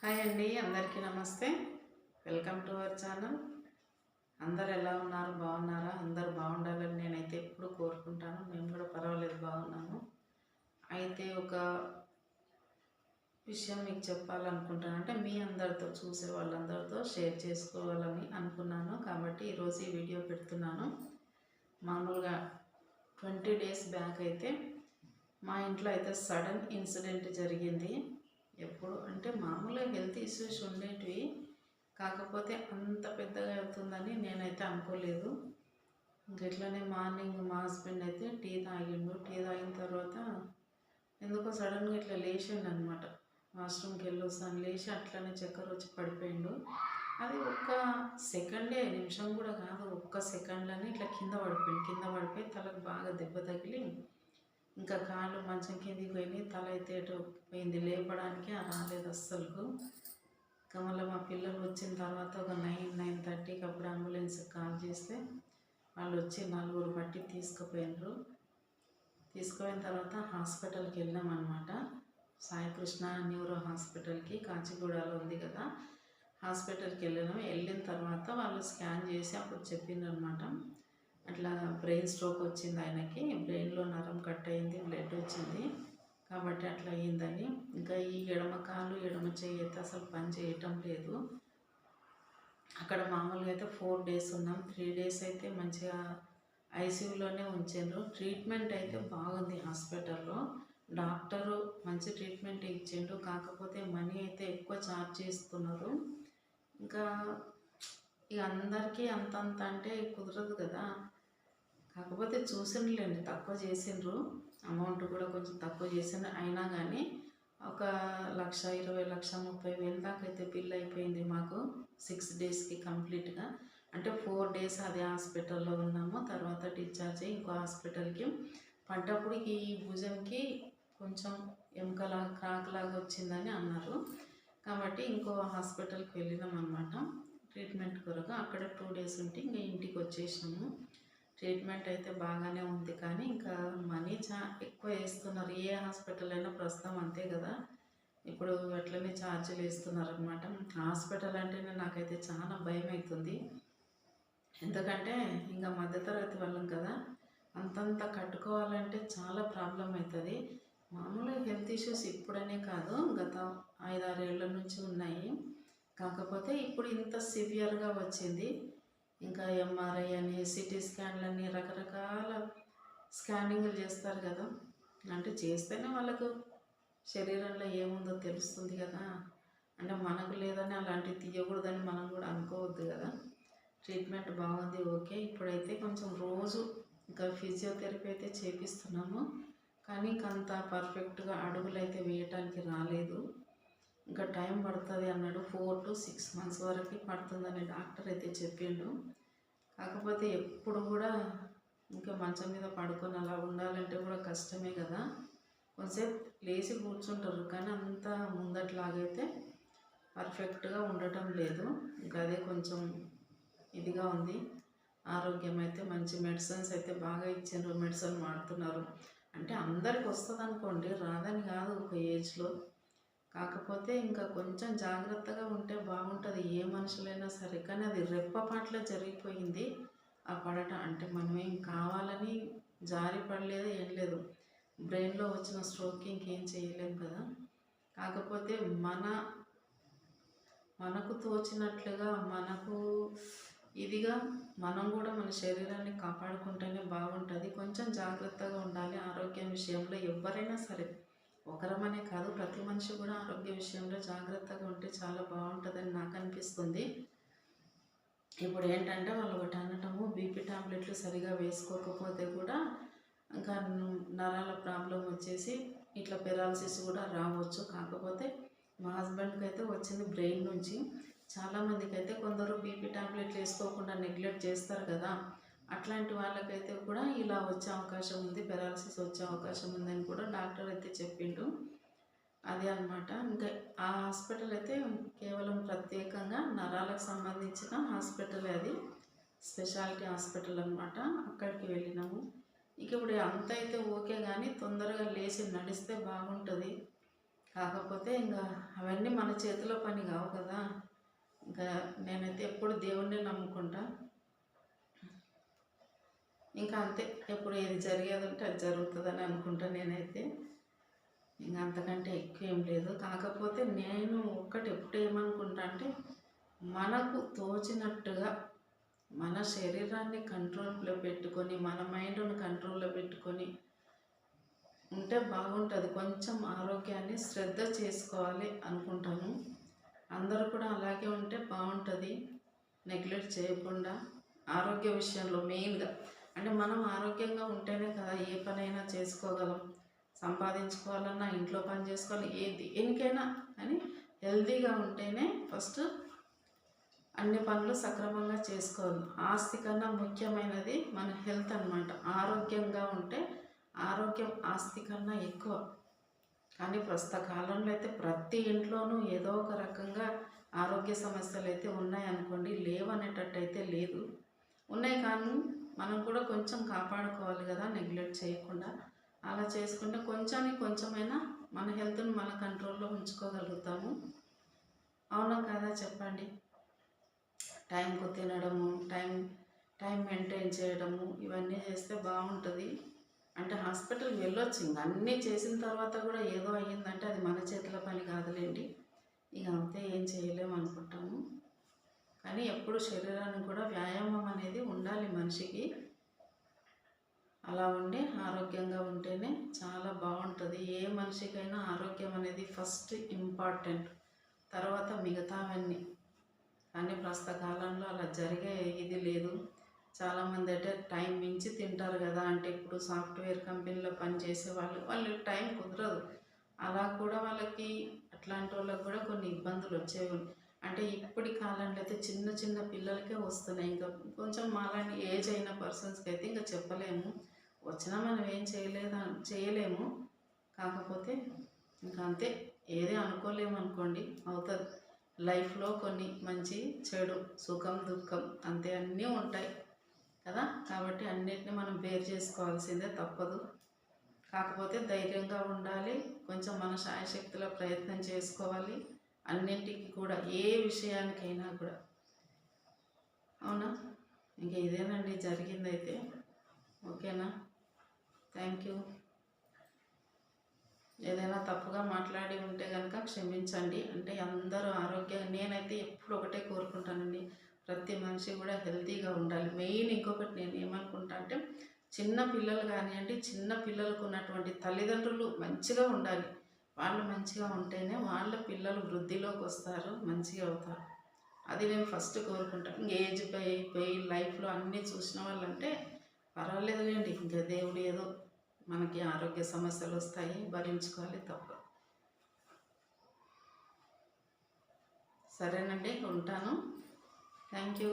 Hi అండి, అందరికీ నమస్తే. Welcome to our channel. అందరు ఎలా ఉన్నారు? బాగున్నారా? అందరు బాగుండాలని నేనైతే ఎప్పుడు కోరుకుంటాను. మేము కూడా పర్వాలేదు, బాగున్నాము. అయితే ఒక విషయం మీకు చెప్పాలనుకుంటాను. అంటే మీ అందరితో, చూసే వాళ్ళందరితో షేర్ చేసుకోవాలని అనుకున్నాను. కాబట్టి ఈరోజు ఈ వీడియో పెడుతున్నాను. మామూలుగా 20 డేస్ బ్యాక్ అయితే మా ఇంట్లో అయితే సడన్ ఇన్సిడెంట్ జరిగింది. ఎప్పుడు అంటే మామూలుగా హెల్త్ ఇష్యూస్ ఉండేటివి, కాకపోతే అంత పెద్దగా అవుతుందని నేనైతే అనుకోలేదు. ఇట్లనే మార్నింగ్ మా హస్బెండ్ అయితే టీ తాగిండు. టీ తాగిన తర్వాత ఎందుకో సడన్గా ఇట్లా లేచిండు అనమాట. వాష్రూమ్కి వెళ్ళొస్తాను, లేచి అట్లనే చక్కెర వచ్చి పడిపోయిండు. అది ఒక్క సెకండే, నిమిషం కూడా కాదు, ఒక్క సెకండ్లోనే ఇట్లా కింద పడిపోయి తలకు బాగా దెబ్బ తగిలి ఇంకా కాళ్ళు మంచం కిందికి పోయినాయి. తల అయితే ఎటు పోయింది, లేపడానికి రాలేదు అస్సలు. ఇంకా మళ్ళీ మా పిల్లలు వచ్చిన తర్వాత ఒక 9-9:30కి అప్పుడు అంబులెన్స్కి కాల్ చేస్తే వాళ్ళు వచ్చి 4 పట్టి తీసుకుపోయినారు. తీసుకుపోయిన తర్వాత హాస్పిటల్కి వెళ్ళామన్నమాట. సాయికృష్ణ న్యూరో హాస్పిటల్కి, కాచిగూడలో ఉంది కదా, హాస్పిటల్కి వెళ్ళిన తర్వాత వాళ్ళు స్కాన్ చేసి అప్పుడు చెప్పిండ్రనమాట, అట్లా బ్రెయిన్ స్ట్రోక్ వచ్చింది ఆయనకి, బ్రెయిన్లో నరం కట్ అయింది, బ్లడ్ వచ్చింది, కాబట్టి అట్లా అయ్యిందని. ఇంకా ఈ ఎడమ కాలు ఎడమ చెయ్యి అయితే అసలు పని చేయటం లేదు. అక్కడ మామూలుగా అయితే 4 డేస్ ఉన్నాం. 3 డేస్ అయితే మంచిగా ఐసీయూలోనే ఉంచారు. ట్రీట్మెంట్ అయితే బాగుంది హాస్పిటల్లో. డాక్టరు మంచి ట్రీట్మెంట్ ఇచ్చిండు, కాకపోతే మనీ అయితే ఎక్కువ ఛార్జ్ చేస్తున్నారు. ఇంకా ఇక అందరికీ అంతంత అంటే కుదరదు కదా. కాకపోతే చూసిండ్రులేండి, తక్కువ చేసిండ్రు, అమౌంట్ కూడా కొంచెం తక్కువ చేసిండ్రు. అయినా కానీ ఒక 1,20,000, 1,30,000 దాకా అయితే బిల్ అయిపోయింది మాకు 6 డేస్కి కంప్లీట్గా. అంటే 4 డేస్ అదే హాస్పిటల్లో ఉన్నాము. తర్వాత డిశ్చార్జ్ అయ్యి ఇంకో హాస్పిటల్కి పడ్డప్పుడు ఈ భుజంకి కొంచెం ఎముకలా క్రాక్లాగా వచ్చిందని అన్నారు. కాబట్టి ఇంకో హాస్పిటల్కి వెళ్ళినాం అనమాట ట్రీట్మెంట్ కొరకు. అక్కడ 2 డేస్ ఉంటే ఇంకా ఇంటికి వచ్చేసినాము. ట్రీట్మెంట్ అయితే బాగానే ఉంది, కానీ ఇంకా మనీ ఎక్కువ వేస్తున్నారు. ఏ హాస్పిటల్ అయినా ప్రస్తుతం అంతే కదా, ఇప్పుడు అట్లనే ఛార్జీలు వేస్తున్నారు అనమాట. హాస్పిటల్ అంటేనే నాకైతే చాలా భయం అవుతుంది. ఎందుకంటే ఇంకా మధ్యతరగతి వాళ్ళం కదా, అంతంత కట్టుకోవాలంటే చాలా ప్రాబ్లం అవుతుంది. మామూలుగా హెల్త్ ఇష్యూస్ ఇప్పుడనే కాదు, గత 5-6 ఏళ్ళ నుంచి ఉన్నాయి. కాకపోతే ఇప్పుడు ఇంత సివియర్గా వచ్చింది. ఇంకా ఎంఆర్ఐ అని, సిటీ స్కాన్లని, రకరకాల స్కానింగ్లు చేస్తారు కదా. అంటే చేస్తేనే వాళ్ళకు శరీరంలో ఏముందో తెలుస్తుంది కదా. అంటే మనకు లేదని అలాంటివి తీయకూడదని మనం కూడా అనుకోవద్దు కదా. ట్రీట్మెంట్ బాగుంది, ఓకే. ఇప్పుడైతే కొంచెం రోజు ఇంకా ఫిజియోథెరపీ అయితే చేపిస్తున్నాము, కానీ ఇంకంత పర్ఫెక్ట్గా అడుగులు అయితే వేయటానికి రాలేదు. ఇంకా టైం పడుతుంది అన్నాడు. 4 to 6 months వరకు పడుతుందని డాక్టర్ అయితే చెప్పిండు. కాకపోతే ఎప్పుడు కూడా ఇంకా మంచం మీద పడుకొని అలా ఉండాలంటే కూడా కష్టమే కదా. కొంచెంసేపు లేచి కూర్చుంటారు, కానీ అంత ముందట్లాగైతే పర్ఫెక్ట్గా ఉండటం లేదు. ఇంకా అదే కొంచెం ఇదిగా ఉంది. ఆరోగ్యం అయితే మంచి మెడిసిన్స్ అయితే బాగా ఇచ్చారు, మెడిసిన్ వాడుతున్నారు. అంటే అందరికి వస్తుంది అనుకోండి, రాదని కాదు ఒక ఏజ్లో. కాకపోతే ఇంకా కొంచెం జాగ్రత్తగా ఉంటే బాగుంటుంది ఏ మనుషులైనా సరే. కానీ అది రెప్పపాట్ల జరిగిపోయింది ఆ పడటం. అంటే మనమేం కావాలని జారి పడలేదు, ఏం లేదు. బ్రెయిన్లో వచ్చిన స్ట్రోక్కి ఇంకేం చేయలేం కదా. కాకపోతే మనకు తోచినట్లుగా, మనకు ఇదిగా మనం కూడా మన శరీరాన్ని కాపాడుకుంటేనే బాగుంటుంది. కొంచెం జాగ్రత్తగా ఉండాలి ఆరోగ్యం విషయంలో. ఎవరైనా సరే, ఒకరమనే కాదు, ప్రతి మనిషి కూడా ఆరోగ్య విషయంలో జాగ్రత్తగా ఉంటే చాలా బాగుంటుందని నాకు అనిపిస్తుంది. ఇప్పుడు ఏంటంటే వాళ్ళు ఒకటి అనటము, బీపీ టాబ్లెట్లు సరిగా వేసుకోకపోతే కూడా ఇంకా నరాల ప్రాబ్లం వచ్చేసి ఇట్లా పెరాలసిస్ కూడా రావచ్చు. కాకపోతే మా హస్బెండ్కి అయితే వచ్చింది బ్రెయిన్ నుంచి. చాలామందికి అయితే కొందరు బీపీ టాబ్లెట్లు వేసుకోకుండా నెగ్లెక్ట్ చేస్తారు కదా, అట్లాంటి వాళ్ళకైతే కూడా ఇలా వచ్చే అవకాశం ఉంది, పెరాలసిస్ వచ్చే అవకాశం ఉందని కూడా డాక్టర్ అయితే చెప్పిండు. అదే అనమాట. ఇంకా ఆ హాస్పిటల్ అయితే కేవలం ప్రత్యేకంగా నరాలకు సంబంధించిన హాస్పిటల్, అది స్పెషాలిటీ హాస్పిటల్ అనమాట. అక్కడికి వెళ్ళినాము. ఇక ఇప్పుడు అంత అయితే ఓకే, కానీ తొందరగా లేచి నడిస్తే బాగుంటుంది. కాకపోతే ఇంకా అవన్నీ మన చేతిలో పని కావు కదా. ఇంకా నేనైతే ఎప్పుడు దేవుణ్ణి నమ్ముకుంటా. ఇంకా అంతే, ఎప్పుడు ఏది జరిగేది ఉంటే అది జరుగుతుందని అనుకుంటా నేనైతే. ఇంకా అంతకంటే ఎక్కువ ఏం లేదు. కాకపోతే నేను ఒక్కటి ఎప్పుడు ఏమనుకుంటా అంటే, మనకు తోచినట్టుగా మన శరీరాన్ని కంట్రోల్లో పెట్టుకొని, మన మైండ్ను కంట్రోల్లో పెట్టుకొని ఉంటే బాగుంటుంది. కొంచెం ఆరోగ్యాన్ని శ్రద్ధ చేసుకోవాలి అనుకుంటాను. అందరూ కూడా అలాగే ఉంటే బాగుంటుంది. నెగ్లెక్ట్ చేయకుండా ఆరోగ్య విషయంలో మెయిన్గా, అంటే మనం ఆరోగ్యంగా ఉంటేనే కదా ఏ పనైనా చేసుకోగలం. సంపాదించుకోవాలన్నా, ఇంట్లో పని చేసుకోవాలి, దేనికైనా కానీ హెల్తీగా ఉంటేనే ఫస్ట్ అన్ని పనులు సక్రమంగా చేసుకోవాలి. ఆస్తి కన్నా ముఖ్యమైనది మన హెల్త్ అన్నమాట. ఆరోగ్యంగా ఉంటే ఆరోగ్యం ఆస్తి కన్నా ఎక్కువ. కానీ ప్రస్తుత కాలంలో అయితే ప్రతి ఇంట్లోనూ ఏదో ఒక రకంగా ఆరోగ్య సమస్యలు అయితే ఉన్నాయనుకోండి, లేవనేటట్టు అయితే లేదు. ఉన్నాయి కానీ మనం కూడా కొంచెం కాపాడుకోవాలి కదా, నెగ్లెక్ట్ చేయకుండా. అలా చేసుకుంటే కొంచెానికి కొంచెమైనా మన హెల్త్ని మన కంట్రోల్లో ఉంచుకోగలుగుతాము. అవునా కదా చెప్పండి. టైంకు తినడము, టైం మెయింటైన్ చేయడము, ఇవన్నీ చేస్తే బాగుంటుంది. అంటే హాస్పిటల్కి వెళ్ళొచ్చు, ఇంక అన్నీ చేసిన తర్వాత కూడా ఏదో అయ్యిందంటే అది మన చేతుల పని కాదులేండి. ఇక అంతే, ఏం చేయలేము అనుకుంటాము. కానీ ఎప్పుడు శరీరానికి కూడా వ్యాయామం అనేది ఉండాలి మనిషికి. అలా ఉండి ఆరోగ్యంగా ఉంటేనే చాలా బాగుంటుంది. ఏ మనిషికైనా ఆరోగ్యం అనేది ఫస్ట్ ఇంపార్టెంట్, తర్వాత మిగతావన్నీ. కానీ ప్రస్తుత కాలంలో అలా జరిగే ఇది లేదు. చాలామంది అయితే టైం మించి తింటారు కదా. అంటే ఇప్పుడు సాఫ్ట్వేర్ కంపెనీలో పనిచేసే వాళ్ళు టైం కుదరదు. అలా కూడా వాళ్ళకి, అట్లాంటి వాళ్ళకి కూడా కొన్ని ఇబ్బందులు వచ్చేవి. అంటే ఇప్పటి కాలంలో అయితే చిన్న చిన్న పిల్లలకే వస్తున్నాయి. ఇంకా కొంచెం మాలాంటి ఏజ్ అయిన పర్సన్స్కి అయితే ఇంకా చెప్పలేము. వచ్చినా మనం ఏం చేయలేము. కాకపోతే ఇంకా అంతే, ఏదే అనుకోలేము అనుకోండి, అవుతుంది. లైఫ్లో కొన్ని మంచి చెడు, సుఖం దుఃఖం అంతే అన్నీ ఉంటాయి కదా. కాబట్టి అన్నిటిని మనం బేర్ చేసుకోవాల్సిందే, తప్పదు. కాకపోతే ధైర్యంగా ఉండాలి, కొంచెం మన శాయశక్తిలో ప్రయత్నం చేసుకోవాలి అన్నింటికి కూడా, ఏ విషయానికైనా కూడా. అవునా, ఇంక ఇదేనండి జరిగిందైతే. ఓకేనా, థ్యాంక్ యూ. ఏదైనా తప్పుగా మాట్లాడి ఉంటే కనుక క్షమించండి. అంటే అందరూ నేనైతే ఎప్పుడు ఒకటే కోరుకుంటానండి, ప్రతి మనిషి కూడా హెల్తీగా ఉండాలి. మెయిన్ ఇంకొకటి నేను ఏమనుకుంటా అంటే, చిన్న పిల్లలు కానివ్వండి, చిన్న పిల్లలకు ఉన్నటువంటి తల్లిదండ్రులు మంచిగా ఉండాలి. వాళ్ళు మంచిగా ఉంటేనే వాళ్ళ పిల్లలు వృద్ధిలోకి వస్తారు, మంచిగా అవుతారు. అది నేను ఫస్ట్ కోరుకుంటాను. ఇంక ఏజ్ పోయి లైఫ్లో అన్నీ చూసిన వాళ్ళంటే పర్వాలేదులేండి, ఇంకా దేవుడు ఏదో మనకి ఆరోగ్య సమస్యలు వస్తాయి, భరించుకోవాలి, తప్పదు. సరేనండి, ఉంటాను. Thank you.